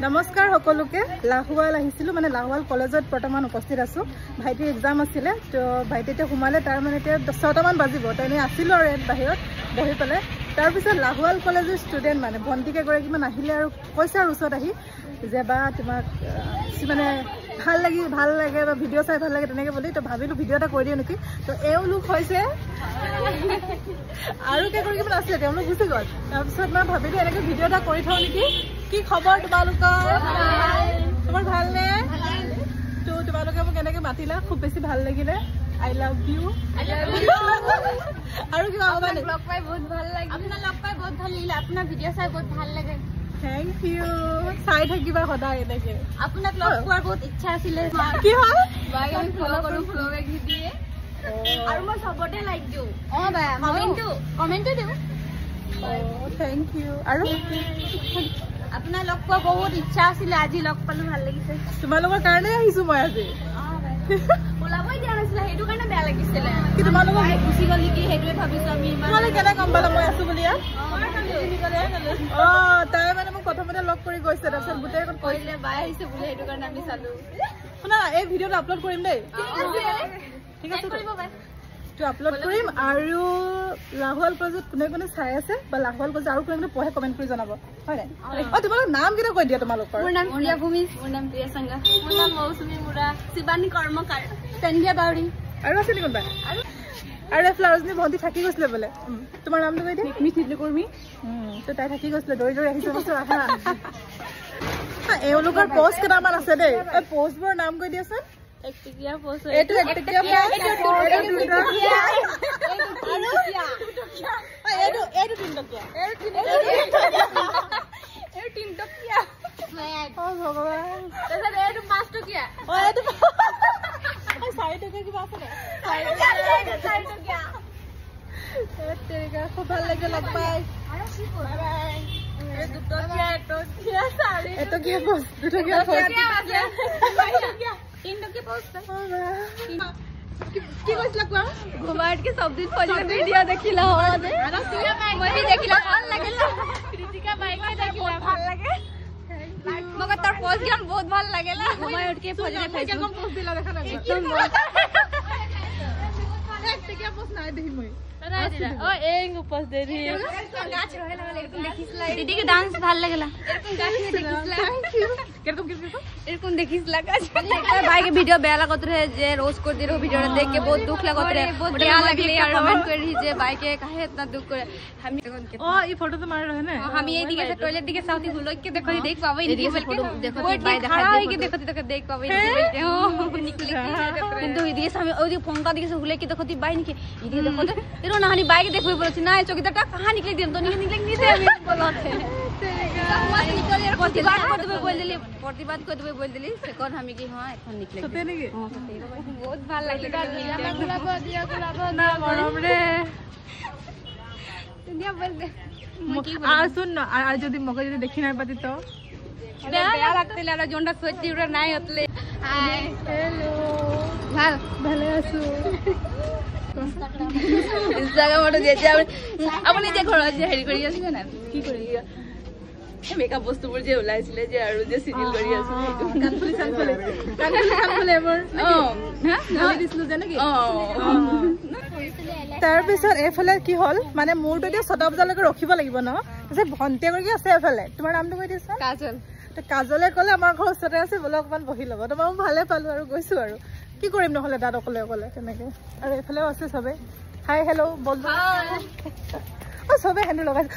নমস্কাৰ সকলোকে লাহোৱাল আহিছিলো মানে লাহোৱাল কলেজত বৰ্তমান উপস্থিত আছো ভাইটিৰ এক্সাম আছিল তো ভাইটিতে সোমালে তাৰ মানে এতিয়া 6টা মান বাজিব তেনে আছিল আৰু বাহিৰত বহি পেলে তাৰ পিছত লাহোৱাল কলেজৰ ষ্টুডেন্ট মানে ভন্টিকে গৰাকী মান আহিলে আৰু কৈছে আৰু ওচৰত আহি যে বা তোমাক মানে ভাল লাগে বা ভিডিঅ চাই ভাল লাগে তেনেকে বুলি তো ভাবিলো ভিডিঅ এটা কৰি দিও নেকি তো এওঁলোক হৈছে আৰু কে গৰাকী মান আছে তেওঁলোক গুচি গ'ল তাৰপিছত মই ভাবিলো এনেকে ভিডিঅ এটা কৰি থওঁ নেকি কি খবৰ তোমালোকৰ তোমাৰ ভাল নে তো তোমালোকে মোক এনেকে মাতিলা খুব বেছি ভাল লাগিলে I love you আৰু কি কবা মানে ব্লগ পাই বহুত ভাল লাগে আপোনাৰ লগ পাই বহুত ভাল লাগিলে আপোনাৰ ভিডিঅ চাই বহুত ভাল লাগে থ্যাংক ইউ চাই থাকিবা সদায় এনেকে আপোনাক লগ পোৱাৰ বহুত ইচ্ছা আছিল কি হ'ল বাইক আমি ফলো কৰো ফলো বেক দিয়ে আৰু মই সবতে লাইক দিও বাই কমেন্টটো দিও থ্যাংক ইউ আৰু আপোনাৰ লগ পোৱা বহুত ইচ্ছা আছিল আজি লগ পালো ভাল লাগিছে তোমালোকৰ কাৰণে আহিছো মই আজি ওলাবই দিয়া নাছিল হেতু কাৰণে বেয়া লাগিছিল কি তোমালোকৰ গুছি গলি কি হেতুৱে ভাবিছো আমি মানে কেনে গম পালা মই আছো বুলি তাই মানে মোক প্ৰথমতে লগ কৰি গৈছে তাৰপিছত গোটেই কথা কৈলে বাই আহিছে বুলি হেতু কাৰণে আমি চালো শুনা এই ভিডিঅটো আপলোড কৰিম দেই ঠিক আছে কৰিব বাই তো আপলোড কৰিম আৰু লাহোৱাল কলেজত কোনে কোনে চাই আছে বা লাহোৱাল কলেজ আৰু কোনে কোনে পঢ়ে কমেন্ট কৰি জনাব হয় নাই তোমালোকৰ নাম কিটা কৈ দিয়া তোমালোকৰ মোৰ নাম প্ৰিয়া ভূমি মোৰ নাম প্ৰিয়া সংগা মোৰ নাম মৌসুমী মুৰা শিবানী কৰ্মকাৰ সন্ধ্যা বাউৰী আৰু আছে কোনবা আৰু ফ্লাউজনি ভন্টি থাকি গৈছিল বলে তোমাৰ নামটো কৈ দিয়া মিছ নিলকৰ্মী তো তাই থাকি গৈছিল দৌৰি দৌৰি আহিছে বস্তু আহা এওঁলোকৰ পোষ্ট কেইটামান আছে দেই এই পোষ্টবোৰ নাম কৈ দিয়াচোন একটিকিয়া পোষ্ট এটো একটিকিয়া এটো তিনটকিয়া ভগৱান তাৰপিছত এটো 5 টকিয়া এটো 4 টকিয়া কিবা আছে নে 4 টকিয়া তেৰিকা খুব ভাল লাগে লগ পাই বাই বাই এই দুটকিয়া এটকিয়া পোষ্ট দুটকিয়া পোষ্ট तीन टके पोस्ट কি কৈছলা কোৱা ঘুমাট के सब दिन फॉलो वीडियो देखिला हो दे মই দেখিলা ভাল লাগিলা কৃতিকা বাইকে দেখিলা ভাল লাগে মগৰ তোৰ পোষ্ট গন বহুত ভাল লাগেলা ঘুমাই উঠ के फॉलो फेसबुक पोस्ट दिला দেখা না একদম একটিকে পোষ্ট নাই দেখি মই ओ एक पोस्ट दे दी गाछ रहे लागल एरकम देखिसला दीदी के डांस ভাল লাগেলা एरकम गाछ देखिसला थैंक यू एरकम एरकम देखिसला गाछ भाई के वीडियो बेया लागत रहे जे रोज कर दे रो वीडियो देख के बहुत दुख लागत रहे बढ़िया लागले यार कमेंट कर रही जे भाई के काहे इतना दुख करे हम ओ ई फोटो तो मार रहे ना हम ये दिखे से टॉयलेट दिखे साउथी हुलो के देखो देख पावे ये फोटो देखो भाई देखा के देखो देख पावे निकले किंतु ये दिखे हम ओ फोंका दिखे से हुले के देखो भाई निके ये देखो तो ना हनी बाइक देखबे बोलछि ना चौकीदारटा कहां निकले दिम तो निकले नहीं दे अभी बोलते प्रतिबाद कर देबे बोल देली से कोन हमी की हां एखन निकले सते नहीं हां सते बहुत ভাল लागले गुलाब ना मरम रे दुनिया बोल दे आ सुन ना आ जदी मगे जदी देखि ना पाती तो बेया लागते ला जोंडा सोचती रे নাই হতলে हाय हेलो ভালো আছো ইনস্টাগ্রামটো যেতে আপুনি যে ঘৰত যে হেৰি কৰি আছে না কি কৰি মেকআপ বস্তুবোৰ যে ওলাইছিলে যে আৰু যে সিৰিয়েল কৰি আছে কানফুলি এবৰ গালি দিছিলো জানে কি তাৰ পিছত এফালে কি হল মানে মোৰটো এতিয়া 6টা বজালৈকে ৰখিব লাগিব ন যে ভন্টি কৰি আছে এফালে তোমাৰ নামটো কৈ দিছা কাজল তো কাজলে কলে আমাৰ ঘৰ ওচৰতে আছে বলে অকমান বহি ল'ব তো মই ভালে পালো আৰু গৈছো আৰু কি কৰিম নহলে দাদ অকলে তেনেকে আৰু এফালেও আছে সবে হাই হেল্ল' বন্ধু ও সবে হেন্ডল লগাইছে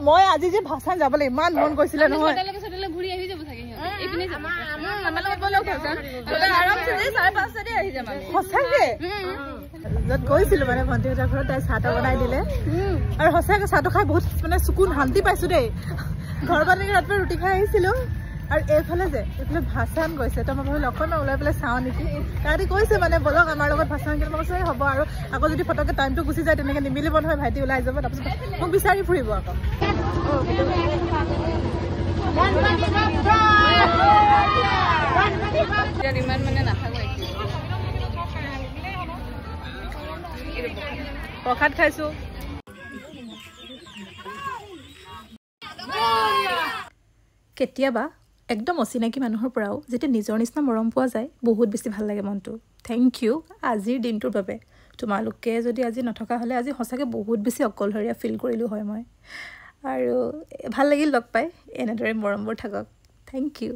মই আজি যে ভাষণ যাবলৈ ইমান মন গৈছিলে নহয় সদালে ঘুৰি আহি যাব থাকে এইপিনে আমাৰ লগত বলে ভাষণ সদালে আৰামছে 5:30 তে আহি যাম সঁচাকে যত গৈছিলো মানে ভন্টিহঁতৰ ঘৰত তাই চাহটা বনাই দিলে আৰু সঁচাকে চাহটো খাই বহুত মানে সুকুন শান্তি পাইছো দেই ঘৰ বানিকে ৰাতিপুৱা ৰুটি খাই আহিছিলো আৰু এইফালে ভাষণ গৈছে তো মই ভাবিলো অকণ ওলাই পেলাই চাওঁ নেকি তাহাঁতি কৈছে মানে বলক আমাৰ লগত ভাষণ কেনে কৈছে হ'ব আৰু আকৌ যদি ফটকে টাইমটো গুচি যায় তেনেকে নিমিলিব নহয় ভাইটি ওলাই যাব তাৰপিছত মোক বিচাৰি ফুৰিব আকৌ ইমান মানে নাথাকো প্ৰসাদ খাইছো কেতিয়াবা একদম অচিনাকি মানুহৰ পৰাও যেতিয়া নিজৰ নিচিনা মৰম পোৱা যায় বহুত বেছি ভাল লাগে মনটো থেংক ইউ আজিৰ দিনটোৰ বাবে তোমালোকে যদি আজি নথকা হ'লে আজি সঁচাকৈ বহুত বেছি অকলশৰীয়া ফিল কৰিলোঁ হয় মই আৰু ভাল লাগিল লগ পাই এনেদৰে মৰমবোৰ থাকক থেংক ইউ